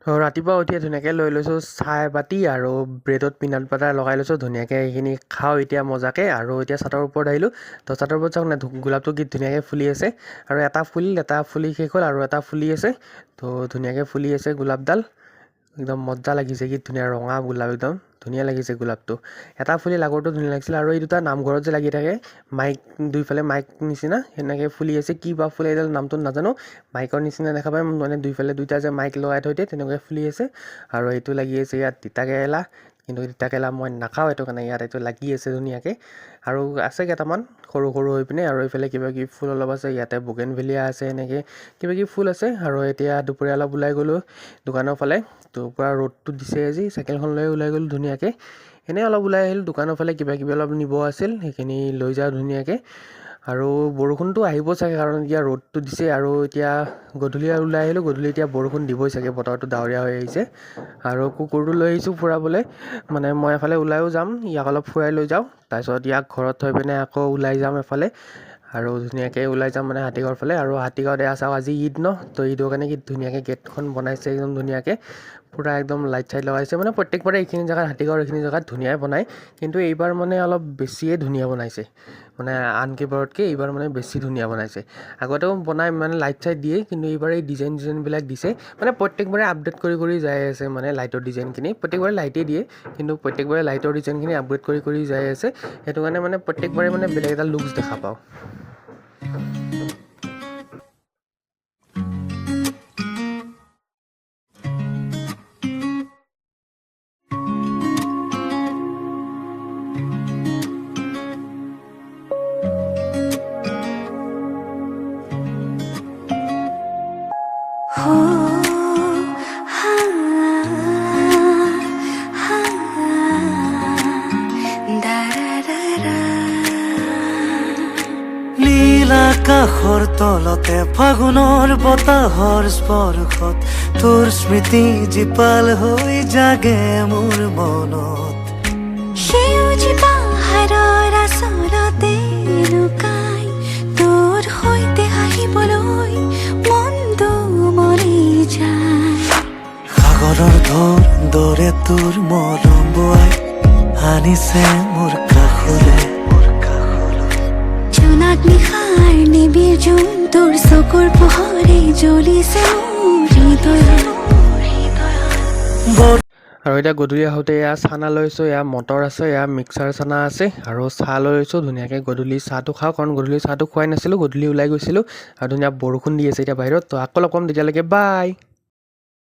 ৰাতিপুৱা উঠিয়ে ধুনীয়াকৈ লৈ লৈছোঁ চাহ বাতি আৰু ব্ৰেডত পিনাট বাটাৰ লগাই লৈছোঁ ধুনীয়াকৈ এইখিনি খাওঁ এতিয়া মজাকৈ। আৰু এতিয়া ছাদৰ ওপৰত আহিলোঁ। তো ছাদৰ ওপৰত চাওক না গোলাপটো কি ধুনীয়াকৈ ফুলি আছে আৰু এটা ফুলি শেষ হ'ল আৰু এটা ফুলি আছে। তো ধুনীয়াকৈ ফুলি আছে গোলাপডাল, একদম মজা লাগিছে, কি ধুনীয়া ৰঙা গোলাপ, একদম ধুনীয়া লাগিছে গোলাপটো। এটা ফুলি আগৰটো ধুনীয়া লাগিছিলে। আৰু এই দুটা নামঘৰত যে লাগি থাকে মাইক, দুইফালে মাইক নিচিনা সেনেকৈ ফুলি আছে, কি বা ফুলে এইডাল নামটো নাজানো। মাইকৰ নিচিনা দেখা পায় মানে দুইফালে দুইটা যে মাইক লগাই থৈ দিয়ে তেনেকৈ ফুলি আছে। আৰু এইটো লাগি আছে ইয়াত তিতাকেৰেলা, কিন্তু তিতাকেৰেলা মই নাখাওঁ, এইটো কাৰণে ইয়াত এইটো লাগি আছে ধুনীয়াকৈ। আৰু আছে কেইটামান সৰু সৰু হৈ পিনে। আৰু এইফালে কিবা কিবি ফুল অলপ আছে, ইয়াতে বুগেনভেলিয়া আছে, এনেকৈ কিবা কিবি ফুল আছে। আৰু এতিয়া দুপৰীয়া অলপ ওলাই গ'লোঁ দোকানৰ ফালে। তো পূৰা ৰ'দটো দিছে আজি, চাইকেলখন লৈ ওলাই গ'লোঁ ধুনীয়াকৈ। এনেই অলপ ওলাই আহিলোঁ দোকানৰ ফালে, কিবা কিবি অলপ নিব আছিল সেইখিনি লৈ যাওঁ ধুনীয়াকৈ। আৰু বৰষুণটো আহিব চাগে, কাৰণ এতিয়া ৰ'দটো দিছে। আৰু এতিয়া গধূলি ওলাই আহিলোঁ, গধূলি এতিয়া বৰষুণ দিবই চাগে, বতৰটো ডাৱৰীয়া হৈ আহিছে। আৰু কুকুৰটো লৈ আহিছোঁ ফুৰাবলৈ, মানে মই এফালে ওলাইও যাম, ইয়াক অলপ ফুৰাই লৈ যাওঁ, তাৰপিছত ইয়াক ঘৰত থৈ পিনে আকৌ ওলাই যাম এফালে। আৰু ধুনীয়াকৈ ওলাই যাম মানে হাতীগাঁৱৰ ফালে। আৰু হাতীগাঁৱত এয়া চাওঁ আজি ঈদ ন, তো ঈদৰ কাৰণে কি ধুনীয়াকৈ গেটখন বনাইছে একদম ধুনীয়াকৈ, পূৰা একদম লাইট চাইট লগাইছে। মানে প্ৰত্যেকবাৰে এইখিনি জেগাত হাতীগাঁৱৰ এইখিনি জেগাত ধুনীয়াই বনায়, কিন্তু এইবাৰ মানে অলপ বেছিয়ে ধুনীয়া বনাইছে, মানে আন কেইবাৰতকৈ এইবাৰ মানে বেছি ধুনীয়া বনাইছে। আগতেও বনাই মানে লাইট চাইট দিয়ে, কিন্তু এইবাৰ এই ডিজাইনবিলাক দিছে, মানে প্ৰত্যেকবাৰে আপডেট কৰি কৰি যাই আছে। মানে লাইটৰ ডিজাইনখিনি প্ৰত্যেকবাৰে লাইটেই দিয়ে, কিন্তু প্ৰত্যেকবাৰে লাইটৰ ডিজাইনখিনি আপগ্ৰেড কৰি কৰি যাই আছে। সেইটো কাৰণে মানে প্ৰত্যেকবাৰে মানে বেলেগ এটা লুকছ দেখা পাওঁ। আকাশৰ তলতে ফাগুনৰ বতাহৰ স্পৰ্শত তোৰ স্মৃতি জীপাল হৈ জাগে মোৰ মনত। সেউজী পাহাৰৰ আচলতে লুকাই তোৰ সৈতে হাঁহিবলৈ মনটো মৰি যায়। সাগৰৰ ঢৌৰ দৰে তোৰ মৰম বোৱাই আনিছে মোৰ কাষলৈ। জোনাক নিশাৰ নিবিৰ জোন তোৰ চকুৰ পোহৰে জ্বলিছে মোৰ হৃদয়ত। আৰু এতিয়া গধূলি আহোঁতে এয়া চানা লৈছোঁ, এয়া মটৰ আছে, এয়া মিক্সাৰ চানা আছে, আৰু চাহ লৈ লৈছোঁ ধুনীয়াকৈ। গধূলি চাহটো খাওঁ, কাৰণ গধূলি চাহটো খোৱাই নাছিলোঁ, গধূলি ওলাই গৈছিলোঁ আৰু ধুনীয়া বৰষুণ দি আছে এতিয়া বাহিৰত। তো আকৌ লগ পাম তেতিয়ালৈকে, বাই।